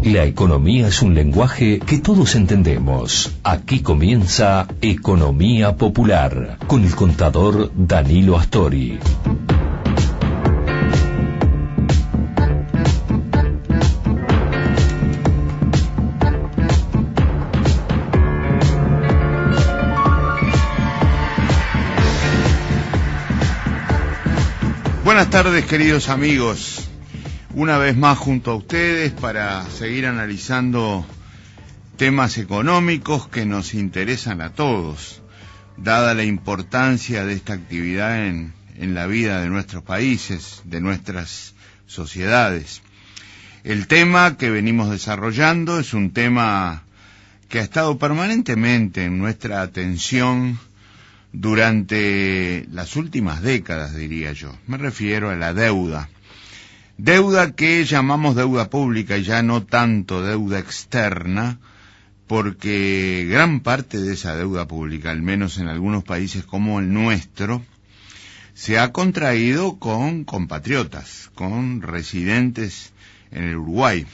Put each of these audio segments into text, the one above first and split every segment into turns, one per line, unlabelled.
La economía es un lenguaje que todos entendemos. Aquí comienza Economía Popular, con el contador Danilo Astori.
Buenas tardes, queridos amigos. Una vez más junto a ustedes para seguir analizando temas económicos que nos interesan a todos, dada la importancia de esta actividad en la vida de nuestros países, de nuestras sociedades. El tema que venimos desarrollando es un tema que ha estado permanentemente en nuestra atención durante las últimas décadas, diría yo. Me refiero a la deuda. Deuda que llamamos deuda pública y ya no tanto deuda externa, porque gran parte de esa deuda pública, al menos en algunos países como el nuestro, se ha contraído con compatriotas, con residentes en el Uruguay.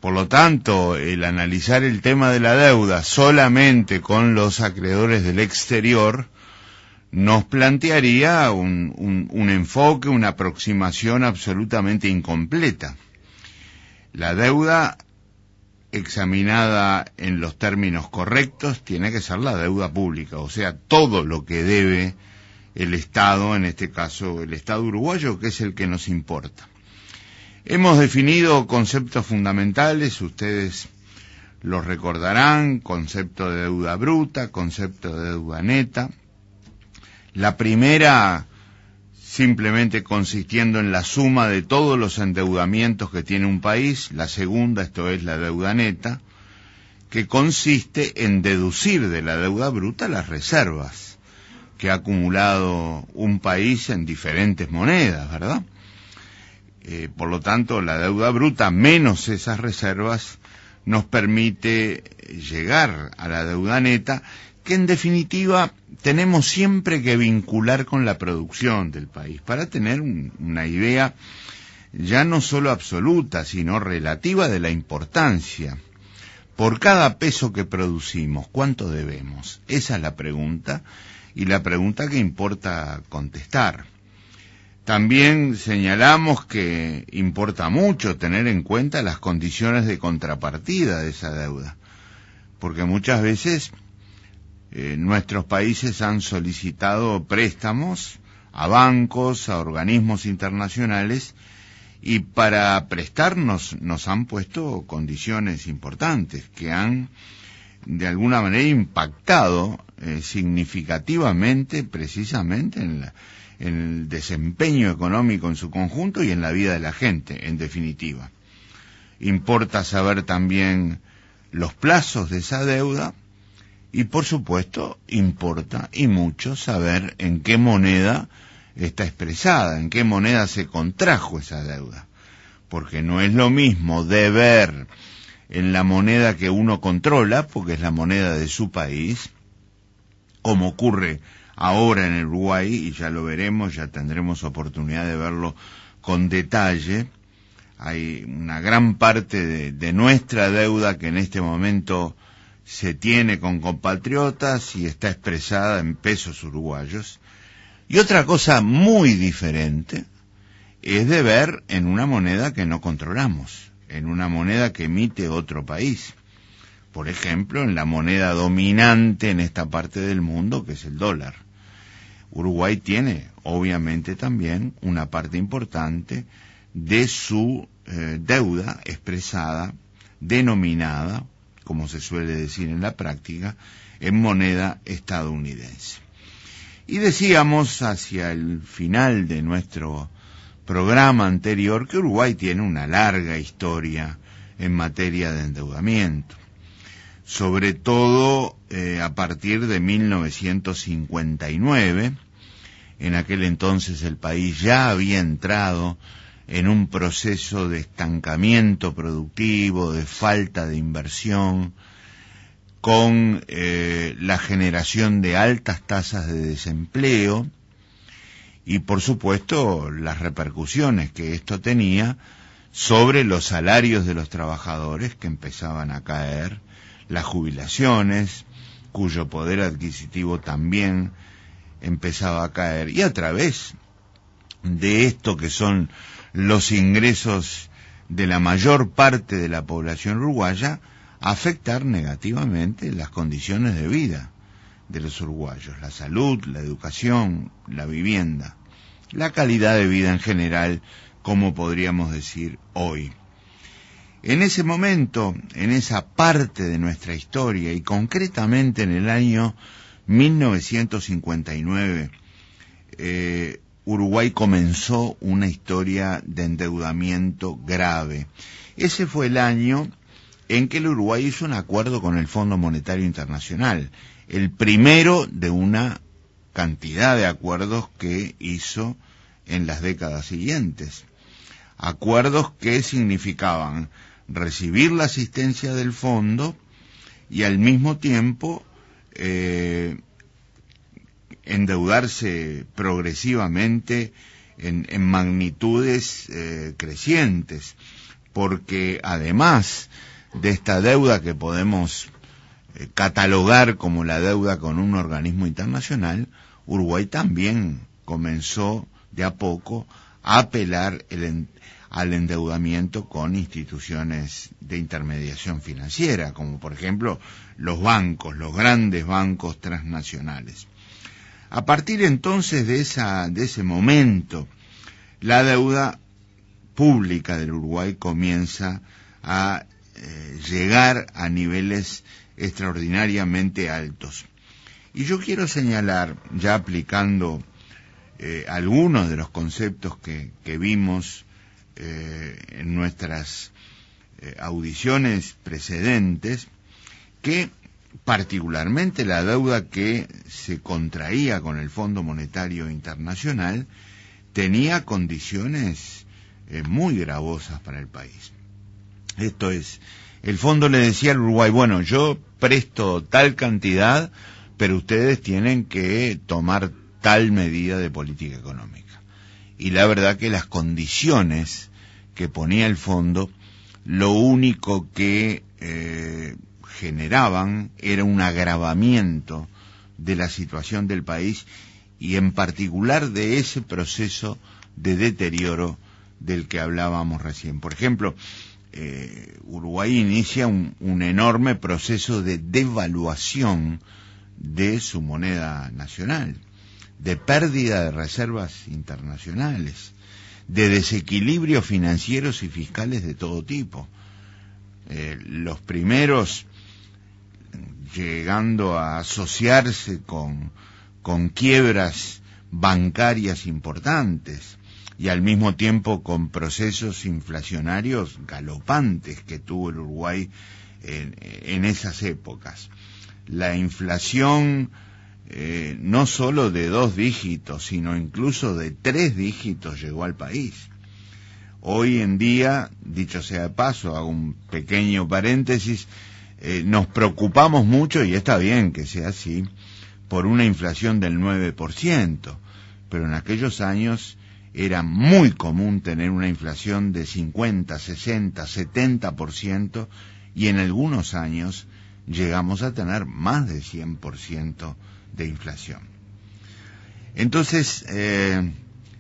Por lo tanto, el analizar el tema de la deuda solamente con los acreedores del exterior nos plantearía un enfoque, una aproximación absolutamente incompleta. La deuda, examinada en los términos correctos, tiene que ser la deuda pública, o sea, todo lo que debe el Estado, en este caso el Estado uruguayo, que es el que nos importa. Hemos definido conceptos fundamentales, ustedes los recordarán: concepto de deuda bruta, concepto de deuda neta. La primera simplemente consistiendo en la suma de todos los endeudamientos que tiene un país. La segunda, esto es la deuda neta, que consiste en deducir de la deuda bruta las reservas que ha acumulado un país en diferentes monedas, ¿verdad? Por lo tanto, la deuda bruta menos esas reservas nos permite llegar a la deuda neta, que en definitiva tenemos siempre que vincular con la producción del país para tener una idea ya no solo absoluta, sino relativa de la importancia. Por cada peso que producimos, ¿cuánto debemos? Esa es la pregunta, y la pregunta que importa contestar. También señalamos que importa mucho tener en cuenta las condiciones de contrapartida de esa deuda, porque muchas veces nuestros países han solicitado préstamos a bancos, a organismos internacionales, y para prestarnos nos han puesto condiciones importantes que han de alguna manera impactado significativamente precisamente en el desempeño económico en su conjunto y en la vida de la gente, en definitiva. Importa saber también los plazos de esa deuda y, por supuesto, importa y mucho saber en qué moneda está expresada, en qué moneda se contrajo esa deuda, porque no es lo mismo deber en la moneda que uno controla, porque es la moneda de su país, como ocurre ahora en el Uruguay, y ya lo veremos, ya tendremos oportunidad de verlo con detalle. Hay una gran parte de nuestra deuda que en este momento se tiene con compatriotas y está expresada en pesos uruguayos. Y otra cosa muy diferente es deber en una moneda que no controlamos, en una moneda que emite otro país. Por ejemplo, en la moneda dominante en esta parte del mundo, que es el dólar. Uruguay tiene, obviamente, también una parte importante de su deuda expresada, denominada, como se suele decir en la práctica, en moneda estadounidense. Y decíamos hacia el final de nuestro programa anterior que Uruguay tiene una larga historia en materia de endeudamiento, sobre todo a partir de 1959. En aquel entonces el país ya había entrado en un proceso de estancamiento productivo, de falta de inversión, con la generación de altas tasas de desempleo y, por supuesto, las repercusiones que esto tenía sobre los salarios de los trabajadores que empezaban a caer, las jubilaciones, cuyo poder adquisitivo también empezaba a caer, y a través de esto que son los ingresos de la mayor parte de la población uruguaya, afectar negativamente las condiciones de vida de los uruguayos, la salud, la educación, la vivienda, la calidad de vida en general, como podríamos decir hoy. En ese momento, en esa parte de nuestra historia, y concretamente en el año 1959, Uruguay comenzó una historia de endeudamiento grave. Ese fue el año en que el Uruguay hizo un acuerdo con el Fondo Monetario Internacional, el primero de una cantidad de acuerdos que hizo en las décadas siguientes. Acuerdos que significaban recibir la asistencia del fondo y al mismo tiempo endeudarse progresivamente en magnitudes crecientes, porque además de esta deuda que podemos catalogar como la deuda con un organismo internacional, Uruguay también comenzó de a poco a apelar al endeudamiento con instituciones de intermediación financiera, como por ejemplo los bancos, los grandes bancos transnacionales. A partir entonces de ese momento, la deuda pública del Uruguay comienza a llegar a niveles extraordinariamente altos. Y yo quiero señalar, ya aplicando algunos de los conceptos que vimos en nuestras audiciones precedentes, que particularmente la deuda que se contraía con el Fondo Monetario Internacional tenía condiciones muy gravosas para el país. Esto es, el fondo le decía al Uruguay, bueno, yo presto tal cantidad, pero ustedes tienen que tomar tal medida de política económica. Y la verdad que las condiciones que ponía el fondo, lo único que generaban era un agravamiento de la situación del país y en particular de ese proceso de deterioro del que hablábamos recién. Por ejemplo, Uruguay inicia un enorme proceso de devaluación de su moneda nacional, de pérdida de reservas internacionales, de desequilibrios financieros y fiscales de todo tipo. Los primeros llegando a asociarse con quiebras bancarias importantes y al mismo tiempo con procesos inflacionarios galopantes que tuvo el Uruguay en esas épocas. La inflación no solo de 2 dígitos, sino incluso de 3 dígitos llegó al país. Hoy en día, dicho sea de paso, hago un pequeño paréntesis, nos preocupamos mucho, y está bien que sea así, por una inflación del 9%, pero en aquellos años era muy común tener una inflación de 50, 60, 70%, y en algunos años llegamos a tener más de 100% de inflación. Entonces,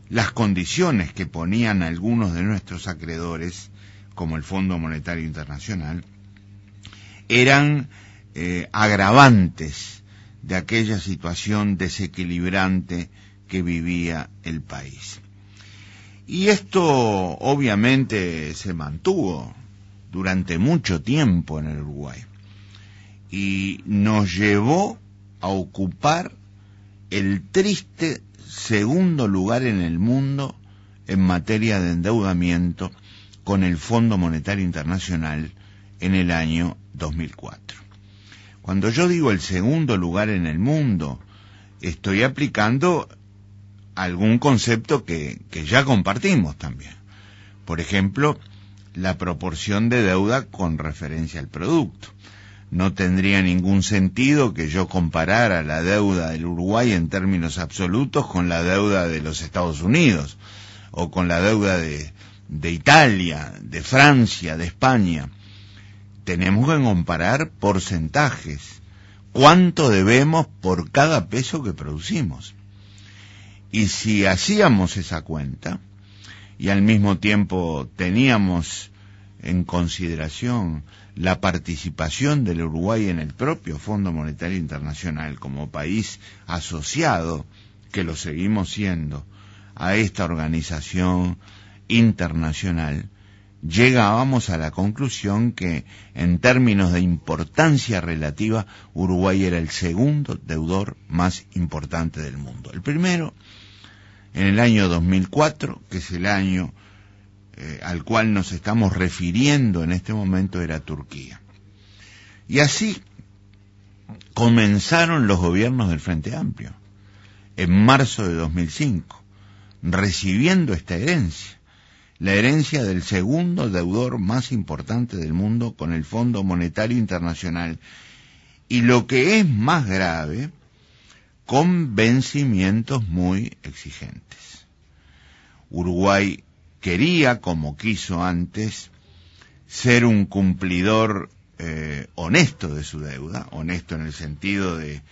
las condiciones que ponían algunos de nuestros acreedores, como el Fondo Monetario Internacional, eran agravantes de aquella situación desequilibrante que vivía el país. Y esto obviamente se mantuvo durante mucho tiempo en el Uruguay y nos llevó a ocupar el triste segundo lugar en el mundo en materia de endeudamiento con el Fondo Monetario Internacional en el año 2004. Cuando yo digo el segundo lugar en el mundo, estoy aplicando algún concepto que ya compartimos también. Por ejemplo, la proporción de deuda con referencia al producto. No tendría ningún sentido que yo comparara la deuda del Uruguay en términos absolutos con la deuda de los Estados Unidos o con la deuda de de Italia, de Francia, de España. Tenemos que comparar porcentajes. ¿Cuánto debemos por cada peso que producimos? Y si hacíamos esa cuenta, y al mismo tiempo teníamos en consideración la participación del Uruguay en el propio Fondo Monetario Internacional como país asociado, que lo seguimos siendo, a esta organización internacional, llegábamos a la conclusión que, en términos de importancia relativa, Uruguay era el segundo deudor más importante del mundo. El primero, en el año 2004, que es el año al cual nos estamos refiriendo en este momento, era Turquía. Y así comenzaron los gobiernos del Frente Amplio, en marzo de 2005, recibiendo esta herencia, la herencia del segundo deudor más importante del mundo con el Fondo Monetario Internacional, y lo que es más grave, con vencimientos muy exigentes. Uruguay quería, como quiso antes, ser un cumplidor honesto de su deuda, honesto en el sentido de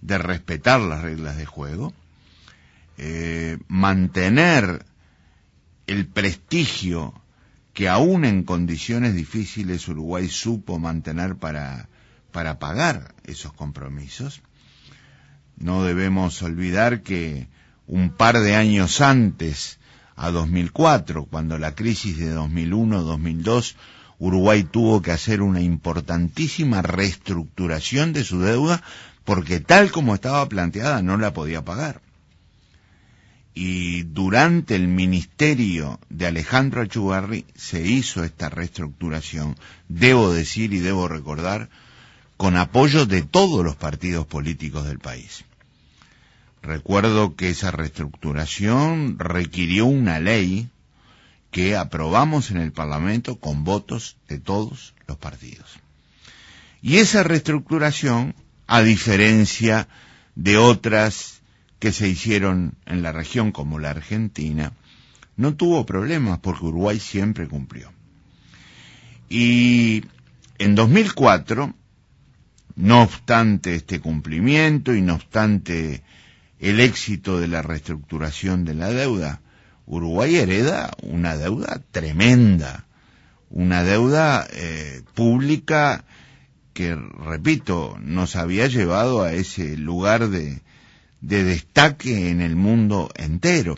respetar las reglas de juego, mantener el prestigio que aún en condiciones difíciles Uruguay supo mantener para pagar esos compromisos. No debemos olvidar que un par de años antes, a 2004, cuando la crisis de 2001-2002, Uruguay tuvo que hacer una importantísima reestructuración de su deuda porque tal como estaba planteada no la podía pagar. Y durante el ministerio de Alejandro Achugarri se hizo esta reestructuración, debo decir y debo recordar, con apoyo de todos los partidos políticos del país. Recuerdo que esa reestructuración requirió una ley que aprobamos en el Parlamento con votos de todos los partidos. Y esa reestructuración, a diferencia de otras que se hicieron en la región como la Argentina, no tuvo problemas porque Uruguay siempre cumplió. Y en 2004, no obstante este cumplimiento y no obstante el éxito de la reestructuración de la deuda, Uruguay hereda una deuda tremenda, una deuda pública que, repito, nos había llevado a ese lugar de destaque en el mundo entero.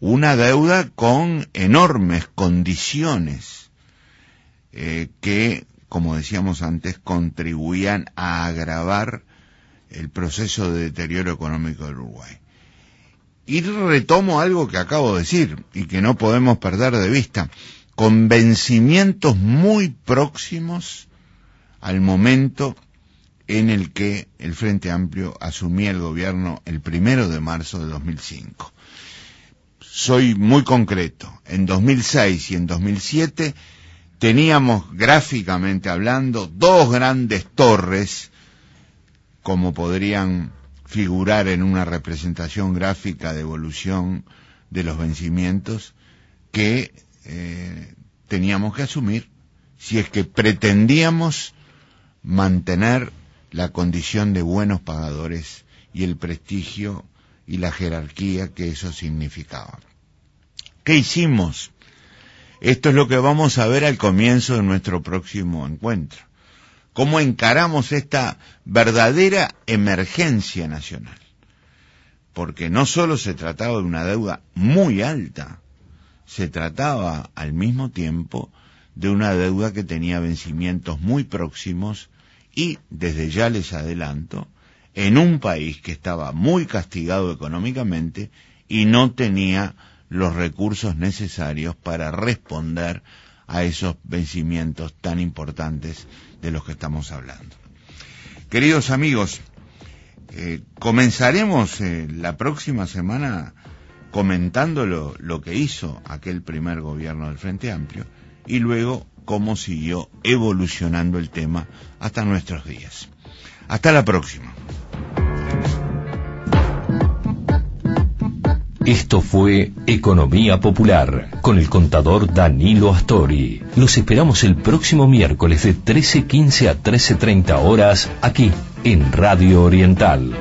Una deuda con enormes condiciones que, como decíamos antes, contribuían a agravar el proceso de deterioro económico del Uruguay. Y retomo algo que acabo de decir y que no podemos perder de vista, con vencimientos muy próximos al momento en el que el Frente Amplio asumía el gobierno el 1 de marzo de 2005. Soy muy concreto, en 2006 y en 2007 teníamos, gráficamente hablando, dos grandes torres, como podrían figurar en una representación gráfica de evolución de los vencimientos, que teníamos que asumir si es que pretendíamos mantener la condición de buenos pagadores y el prestigio y la jerarquía que eso significaba. ¿Qué hicimos? Esto es lo que vamos a ver al comienzo de nuestro próximo encuentro. ¿Cómo encaramos esta verdadera emergencia nacional? Porque no solo se trataba de una deuda muy alta, se trataba al mismo tiempo de una deuda que tenía vencimientos muy próximos y, desde ya les adelanto, en un país que estaba muy castigado económicamente y no tenía los recursos necesarios para responder a esos vencimientos tan importantes de los que estamos hablando. Queridos amigos, comenzaremos la próxima semana comentando lo que hizo aquel primer gobierno del Frente Amplio y luego cómo siguió evolucionando el tema hasta nuestros días. Hasta la próxima.
Esto fue Economía Popular con el contador Danilo Astori. Los esperamos el próximo miércoles de 13:15 a 13:30 horas aquí en Radio Oriental.